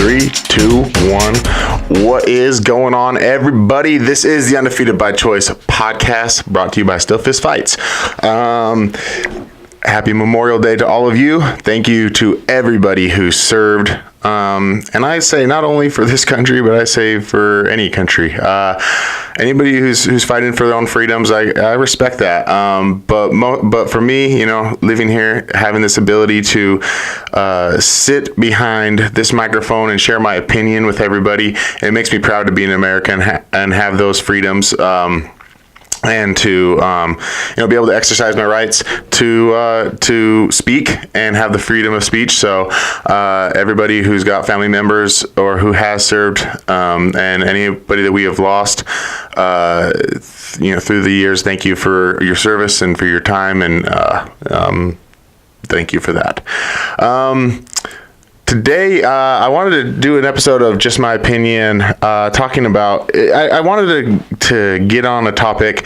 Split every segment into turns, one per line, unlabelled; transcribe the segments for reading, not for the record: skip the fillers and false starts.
3, 2, 1. What is going on, everybody? This is the Undefeated by Choice podcast brought to you by Steelfist Fights. Happy Memorial Day to all of you. Thank you to everybody who served. And I say not only for this country, but I say for any country. Anybody who's fighting for their own freedoms, I respect that. But for me, living here, having this ability to sit behind this microphone and share my opinion with everybody, it makes me proud to be an American and have those freedoms. And to be able to exercise my rights to speak and have the freedom of speech. So everybody who's got family members or who has served, and anybody that we have lost, through the years, thank you for your service and for your time, and thank you for that. Today, I wanted to do an episode of just my opinion, talking about. I wanted to get on a topic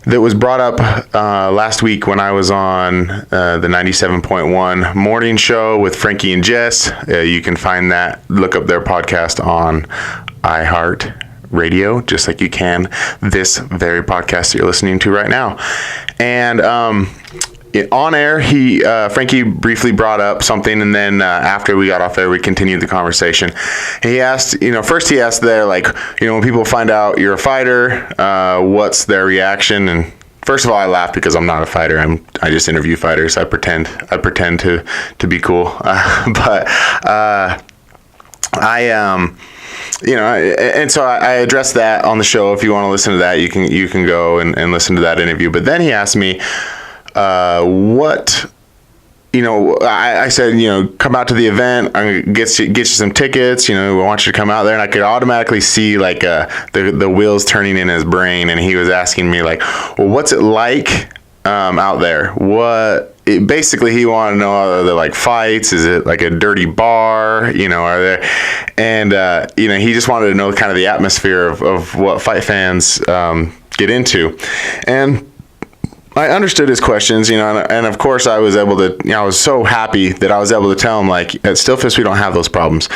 that was brought up last week when I was on the 97.1 morning show with Frankie and Jess. You can find that. Look up their podcast on iHeartRadio, just like you can this very podcast that you're listening to right now. And on air, Frankie briefly brought up something, and then after we got off air, we continued the conversation. He asked, first he asked there, when people find out you're a fighter, what's their reaction? And first of all, I laughed because I'm not a fighter. I just interview fighters. I pretend to be cool, but and so I addressed that on the show. If you want to listen to that, you can go and listen to that interview. But then he asked me, I said, come out to the event. I'm gonna get you some tickets. We want you to come out there. And I could automatically see the wheels turning in his brain. And he was asking me well, what's it like out there? Basically, he wanted to know, are there fights? Is it like a dirty bar? Are there? And he just wanted to know kind of the atmosphere of what fight fans get into. And I understood his questions, and of course I was able to, I was so happy that I was able to tell him, at Steelfist, we don't have those problems.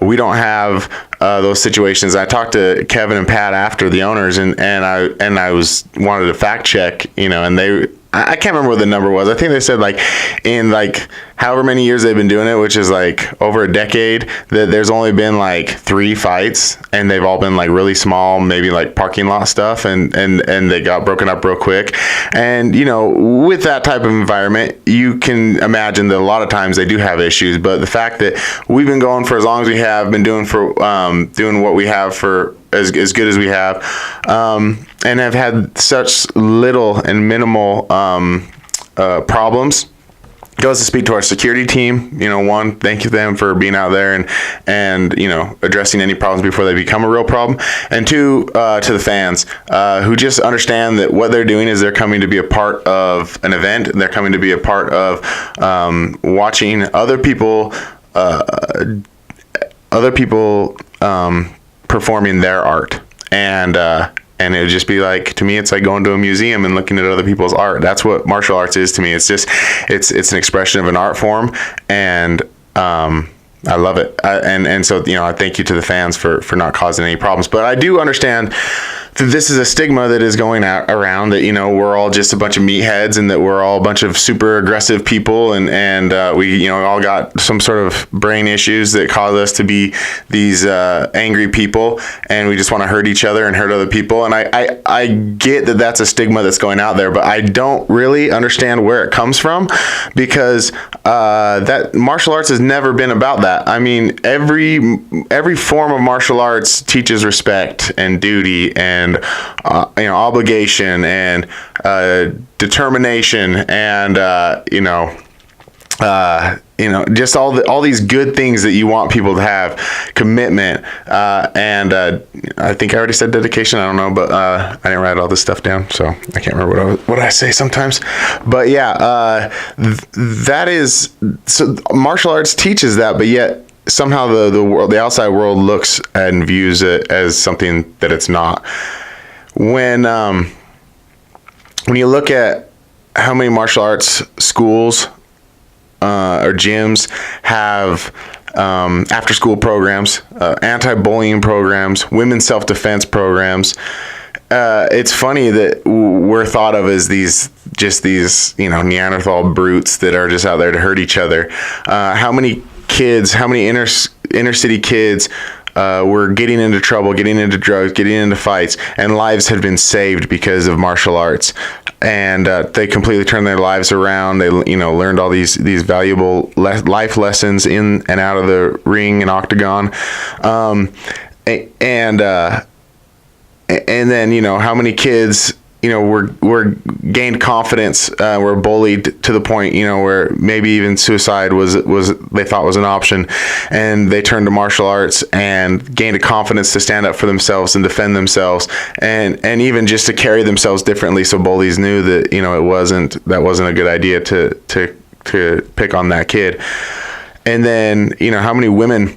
We don't have those situations. I talked to Kevin and Pat after, the owners, and I wanted to fact check, and I can't remember what the number was. I think they said in however many years they've been doing it, which is over a decade, that there's only been 3 fights, and they've all been really small, maybe parking lot stuff, and they got broken up real quick. And with that type of environment, you can imagine that a lot of times they do have issues. But the fact that we've been going for as long as we have, been doing what we have for as good as we have, and have had such little and minimal problems, goes to speak to our security team. One, thank you to them for being out there and addressing any problems before they become a real problem. And two, to the fans who just understand that what they're doing is they're coming to be a part of an event. They're coming to be a part of watching other people performing their art. And it would just be to me, it's like going to a museum and looking at other people's art. That's what martial arts is to me. It's just, it's an expression of an art form, and I love it. And so, I thank you to the fans for not causing any problems. But I do understand that this is a stigma that is going around, that, we're all just a bunch of meatheads, and that we're all a bunch of super aggressive people, and we, all got some sort of brain issues that cause us to be these angry people, and we just want to hurt each other and hurt other people. And I get that that's a stigma that's going out there, but I don't really understand where it comes from, because that martial arts has never been about that. I mean, every form of martial arts teaches respect and duty and obligation and determination and just all these good things that you want people to have, commitment, and I think I already said dedication. I don't know, but I didn't write all this stuff down, so I can't remember what I say sometimes. But yeah, that is, so martial arts teaches that, but yet somehow the outside world looks and views it as something that it's not. When you look at how many martial arts schools or gyms have after school programs, anti-bullying programs, women's self-defense programs. It's funny that we're thought of as these Neanderthal brutes that are just out there to hurt each other. How many inner city kids were getting into trouble, getting into drugs, getting into fights, and lives had been saved because of martial arts. And they completely turned their lives around. They, learned all these valuable life lessons in and out of the ring and octagon. And then, how many kids, were gained confidence, were bullied to the point, where maybe even suicide was they thought was an option, and they turned to martial arts and gained a confidence to stand up for themselves and defend themselves, and even just to carry themselves differently. So bullies knew that, that wasn't a good idea to pick on that kid. And then, how many women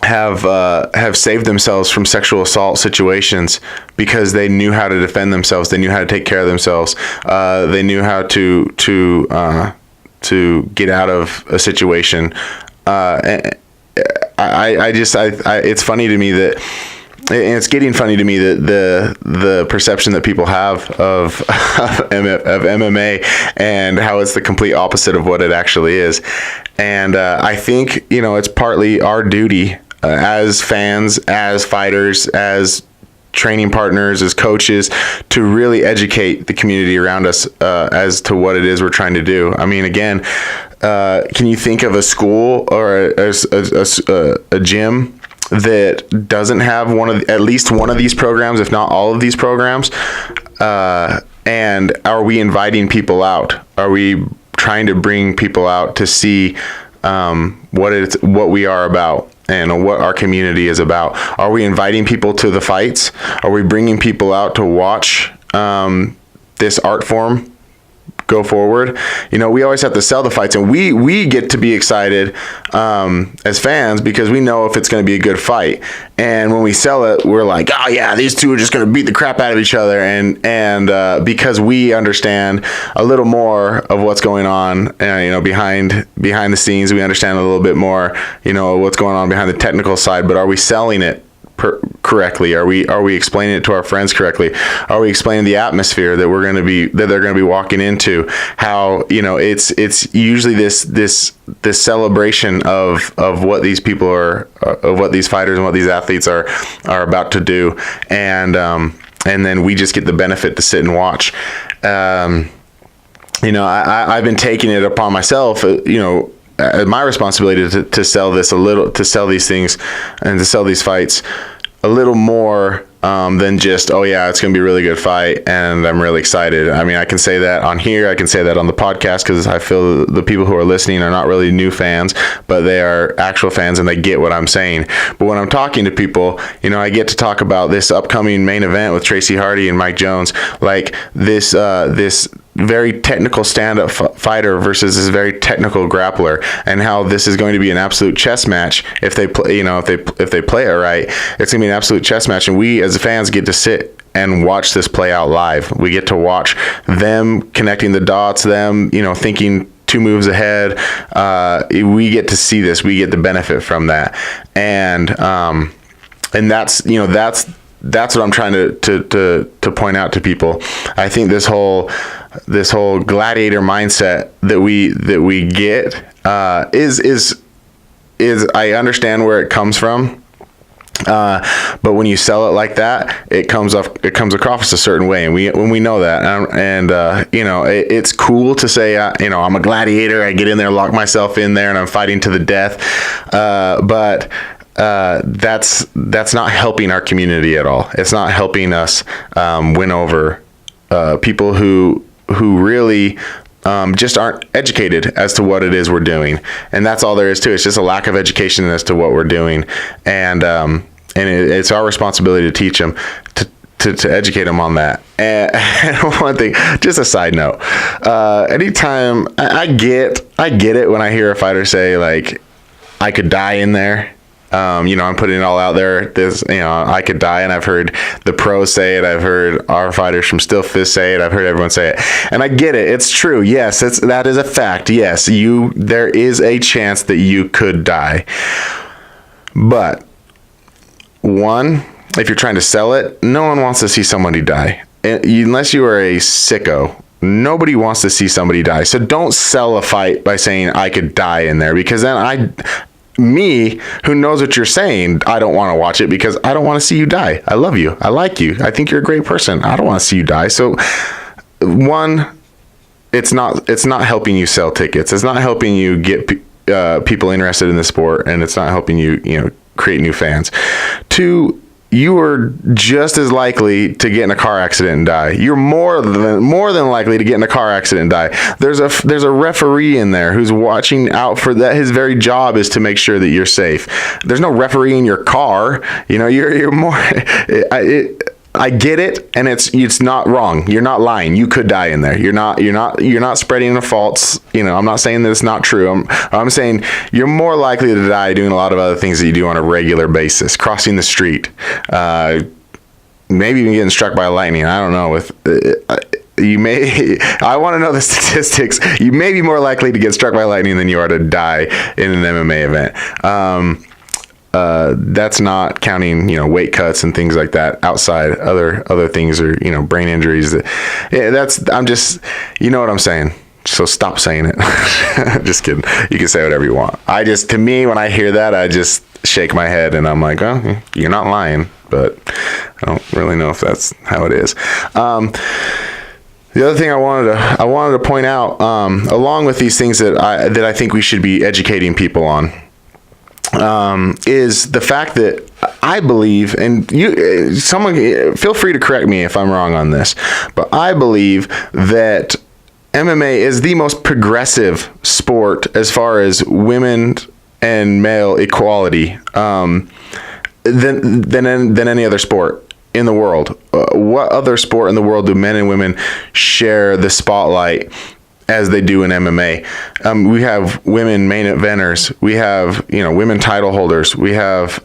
have saved themselves from sexual assault situations because they knew how to defend themselves. They knew how to take care of themselves. They knew how to get out of a situation. It's funny to me that, and it's getting funny to me that the perception that people have of MMA and how it's the complete opposite of what it actually is. And I think, it's partly our duty as fans, as fighters, as training partners, as coaches, to really educate the community around us as to what it is we're trying to do. I mean, again, can you think of a school or a gym that doesn't have at least one of these programs, if not all of these programs? And are we inviting people out? Are we trying to bring people out to see what we are about and what our community is about? Are we inviting people to the fights? Are we bringing people out to watch this art form go forward? We always have to sell the fights, and we get to be excited as fans because we know if it's going to be a good fight. And when we sell it, we're like, oh yeah, these two are just going to beat the crap out of each other. And because we understand a little more of what's going on, behind the scenes, we understand a little bit more, what's going on behind the technical side. But are we selling it correctly? Are we explaining it to our friends correctly? Are we explaining the atmosphere that they're going to be walking into? How it's usually this celebration of what these people are, of what these fighters and what these athletes are about to do, and then we just get the benefit to sit and watch. I've been taking it upon myself, my responsibility to sell this to sell these things and to sell these fights a little more than just, oh yeah, it's going to be a really good fight and I'm really excited. I mean, I can say that on here, I can say that on the podcast, because I feel the people who are listening are not really new fans, but they are actual fans and they get what I'm saying. But when I'm talking to people, I get to talk about this upcoming main event with Tracy Hardy and Mike Jones, like this very technical stand-up fighter versus this very technical grappler, and how this is going to be an absolute chess match if they play, if they play it right. It's going to be an absolute chess match, and we as fans get to sit and watch this play out live. We get to watch them connecting the dots, them, thinking two moves ahead. We get to see this. We get the benefit from that, and that's what I'm trying to point out to people. I think this whole gladiator mindset that we get is I understand where it comes from. But when you sell it like that, it comes across a certain way, and we know that, and it's cool to say, I'm a gladiator. I get in there, lock myself in there, and I'm fighting to the death. But that's not helping our community at all. It's not helping us win over people who really just aren't educated as to what it is we're doing, and that's all there is to it. It's just a lack of education as to what we're doing, and it's our responsibility to teach them, to educate them on that. And one thing, just a side note, anytime I get it when I hear a fighter say, like, I could die in there. I'm putting it all out there. I could die, and I've heard the pros say it. I've heard our fighters from Steelfist say it. I've heard everyone say it, and I get it. It's true. Yes, that is a fact. Yes, there is a chance that you could die, but one, if you're trying to sell it, no one wants to see somebody die, unless you are a sicko. Nobody wants to see somebody die. So don't sell a fight by saying I could die in there, because then me, who knows what you're saying, I don't want to watch it because I don't want to see you die. I love you. I like you. I think you're a great person. I don't want to see you die. So one, it's not helping you sell tickets. It's not helping you get people interested in the sport, and it's not helping you, create new fans. Two, you are just as likely to get in a car accident and die. You're more than likely to get in a car accident and die. There's a referee in there who's watching out for that. His very job is to make sure that you're safe. There's no referee in your car. You're more. I get it, and it's not wrong. You're not lying. You could die in there. You're not spreading the false. I'm not saying that it's not true. I'm saying you're more likely to die doing a lot of other things that you do on a regular basis. Crossing the street, maybe even getting struck by lightning. I don't know. I want to know the statistics. You may be more likely to get struck by lightning than you are to die in an MMA event. That's not counting, weight cuts and things like that outside other things, or, brain injuries. I'm just, you know what I'm saying? So stop saying it. Just kidding. You can say whatever you want. To me, when I hear that, I just shake my head and I'm like, oh, you're not lying, but I don't really know if that's how it is. The other thing I wanted to point out, along with these things that I think we should be educating people on, is the fact that I believe, and someone feel free to correct me if I'm wrong on this, but I believe that MMA is the most progressive sport as far as women and male equality than any other sport in the world. What other sport in the world do men and women share the spotlight as they do in MMA? We have women main eventers. We have, women title holders. We have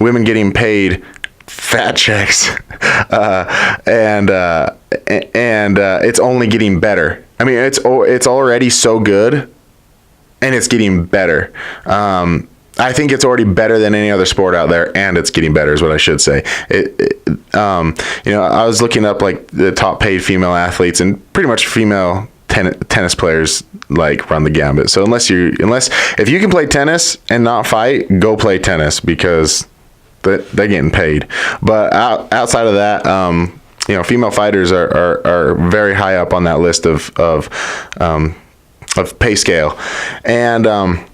women getting paid fat checks, and it's only getting better. I mean, it's already so good, and it's getting better. I think it's already better than any other sport out there, and it's getting better is what I should say. I was looking up like the top paid female athletes, and pretty much female tennis players run the gambit. So if you can play tennis and not fight, go play tennis, because they're getting paid. But outside of that, female fighters are very high up on that list of pay scale. And I'm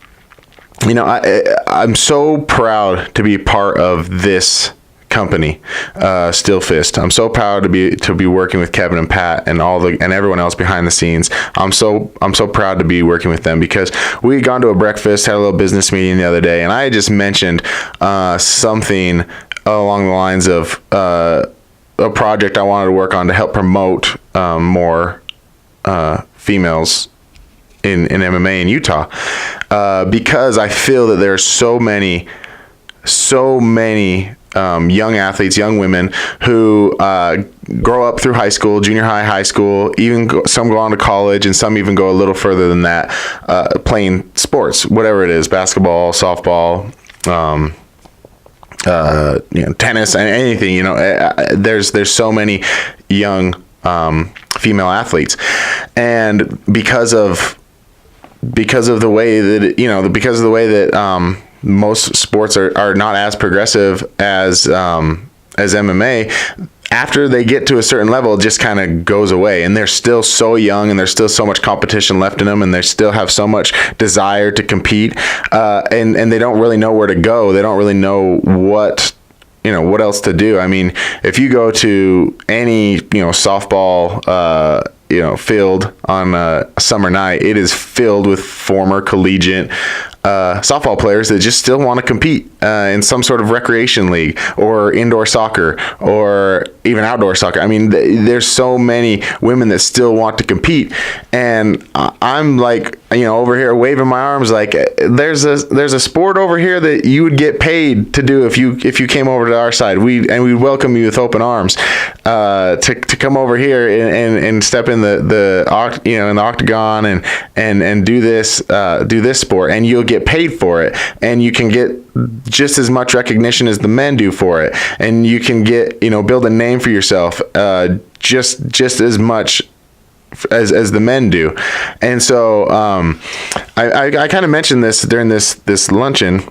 so proud to be part of this company, Steelfist. I'm so proud to be working with Kevin and Pat and and everyone else behind the scenes. I'm so proud to be working with them, because we had gone to a breakfast, had a little business meeting the other day, and I had just mentioned something along the lines of a project I wanted to work on to help promote more females in MMA in Utah, because I feel that there are so many young athletes, young women who grow up through high school, junior high school, some go on to college, and some even go a little further than that, playing sports, whatever it is, basketball, softball, tennis, and anything. There's so many young female athletes, and because of the way that most sports are not as progressive as MMA, after they get to a certain level, it just kind of goes away, and they're still so young, and there's still so much competition left in them, and they still have so much desire to compete, and they don't really know where to go. They don't really know what else to do. I mean, if you go to any softball field, on a summer night, it is filled with former collegiate softball players that just still want to compete in some sort of recreation league or indoor soccer or even outdoor soccer. I mean, there's so many women that still want to compete, and I'm like, over here waving my arms like there's a sport over here that you would get paid to do if you came over to our side. We welcome you with open arms to come over here and step in the octagon and do this sport, and you'll get paid for it, and you can get just as much recognition as the men do for it, and you can get build a name for yourself just as much as the men do. And so I kind of mentioned this during this luncheon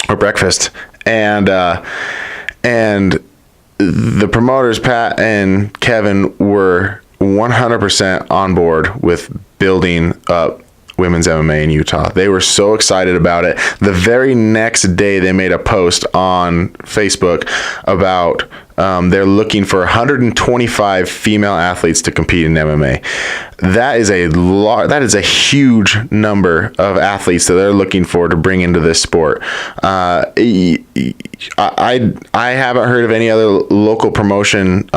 or breakfast, and the promoters Pat and Kevin were 100% on board with building up women's MMA in Utah. They were so excited about it. The very next day, they made a post on Facebook about they're looking for 125 female athletes to compete in MMA. That is a huge number of athletes that they're looking for to bring into this sport. I haven't heard of any other local promotion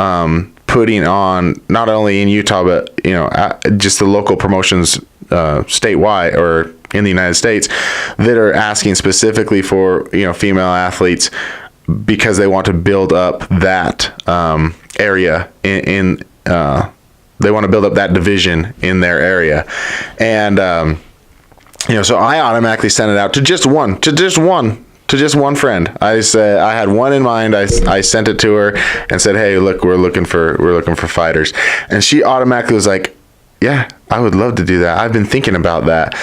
putting on, not only in Utah, but just the local promotions statewide or in the United States, that are asking specifically for female athletes because they want to build up that area in they want to build up that division in their area. And so I automatically sent it out to just one friend. I said I had one in mind. I sent it to her and said, "Hey, look, we're looking for fighters," and she automatically was like, "Yeah, I would love to do that. I've been thinking about that."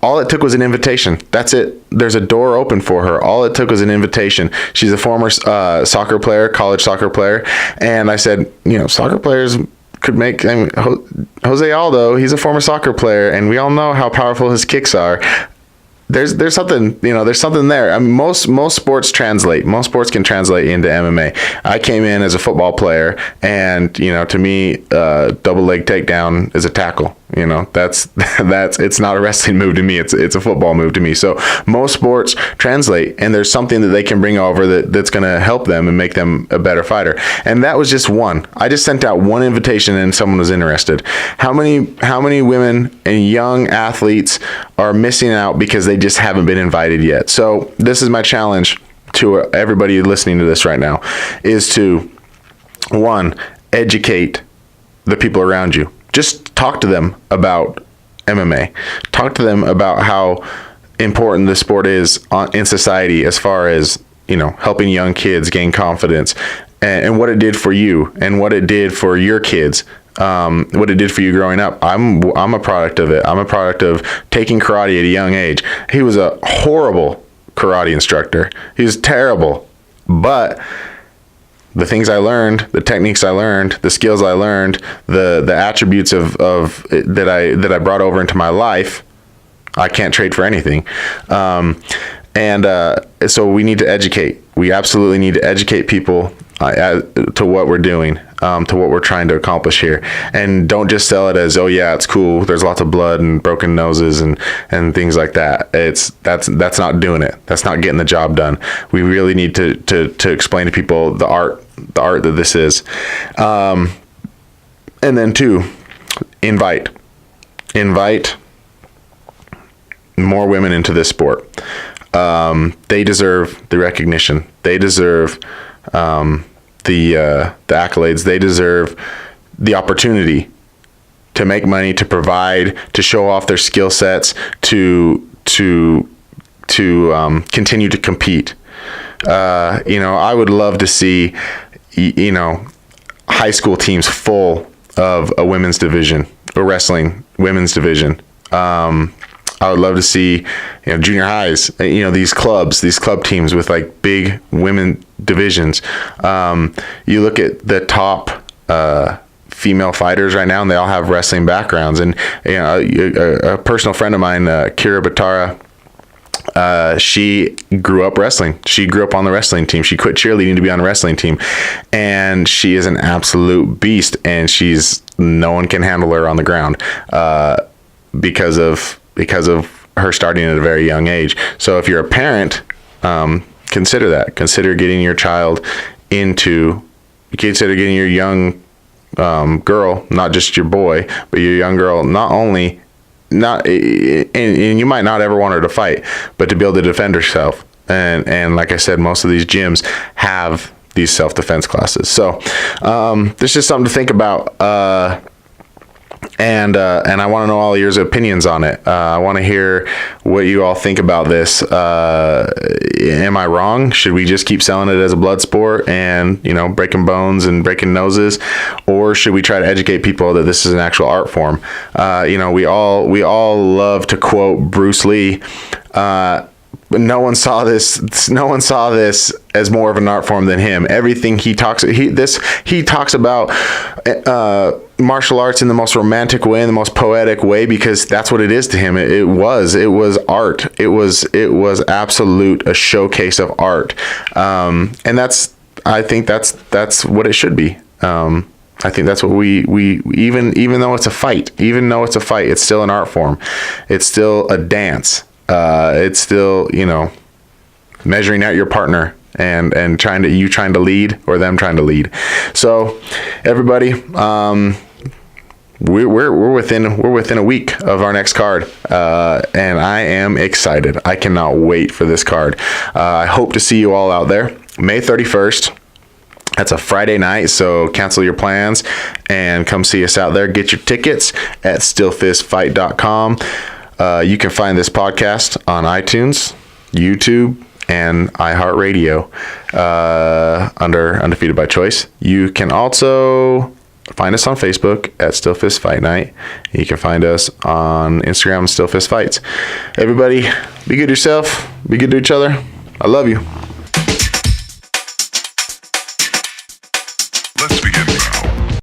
All it took was an invitation. That's it. There's a door open for her. All it took was an invitation. She's a former soccer player, college soccer player, and I said, soccer players could make. Jose Aldo, he's a former soccer player, and we all know how powerful his kicks are. There's something, there's something there. I mean, most sports translate. Most sports can translate into MMA. I came in as a football player, and to me, double leg takedown is a tackle. That's it's not a wrestling move to me. It's a football move to me. So most sports translate, and there's something that they can bring over that's going to help them and make them a better fighter. And that was just one. I just sent out one invitation, and someone was interested. How many women and young athletes are missing out because they just haven't been invited yet? So this is my challenge to everybody listening to this right now, is to, one, educate the people around you. Just talk to them about MMA. Talk to them about how important the sport is in society, as far as helping young kids gain confidence, and what it did for you and what it did for your kids. What it did for you growing up. I'm a product of it. I'm a product of taking karate at a young age. He was a horrible karate instructor. He was terrible. But the things I learned, the techniques I learned, the skills I learned, the attributes of that I brought over into my life, I can't trade for anything. So we need to educate. We absolutely need to educate people to what we're doing, to what we're trying to accomplish here. And don't just sell it as, oh yeah, it's cool, there's lots of blood and broken noses and things like that. That's not doing it. That's not getting the job done. We really need to explain to people the art that this is. And then two, invite more women into this sport. They deserve the recognition. They deserve the accolades. They deserve the opportunity to make money, to provide, to show off their skill sets, to continue to compete. I would love to see high school teams full of a women's division, or wrestling women's division. I would love to see, junior highs, these club teams with like big women divisions. You look at the top female fighters right now, and they all have wrestling backgrounds. And a personal friend of mine, Kira Batara, she grew up wrestling. She grew up on the wrestling team. She quit cheerleading to be on the wrestling team, and she is an absolute beast. And she's no one can handle her on the ground because of her starting at a very young age. So if you're a parent, consider that. Consider getting your child consider getting your young girl, not just your boy, but your young girl, and you might not ever want her to fight, but to be able to defend herself. And like I said, most of these gyms have these self-defense classes. So this is something to think about. And I want to know all your opinions on it. I want to hear what you all think about this. Am I wrong? Should we just keep selling it as a blood sport and, breaking bones and breaking noses? Or should we try to educate people that this is an actual art form? We all love to quote Bruce Lee. But no one saw this as more of an art form than him. Everything he talks about martial arts in the most romantic way, in the most poetic way, because that's what it is to him. It was art. It was absolute a showcase of art. And I think that's what it should be. I think that's what we even though it's a fight, it's still an art form. It's still a dance. It's still, measuring out your partner and trying to lead or them trying to lead. So everybody, we're within a week of our next card. And I am excited. I cannot wait for this card. I hope to see you all out there. May 31st. That's a Friday night, so cancel your plans and come see us out there. Get your tickets at steelfistfight.com. You can find this podcast on iTunes, YouTube, and iHeartRadio under Undefeated by Choice. You can also find us on Facebook at Steelfist Fight Night. You can find us on Instagram, Steelfist Fights. Everybody, be good to yourself. Be good to each other. I love you.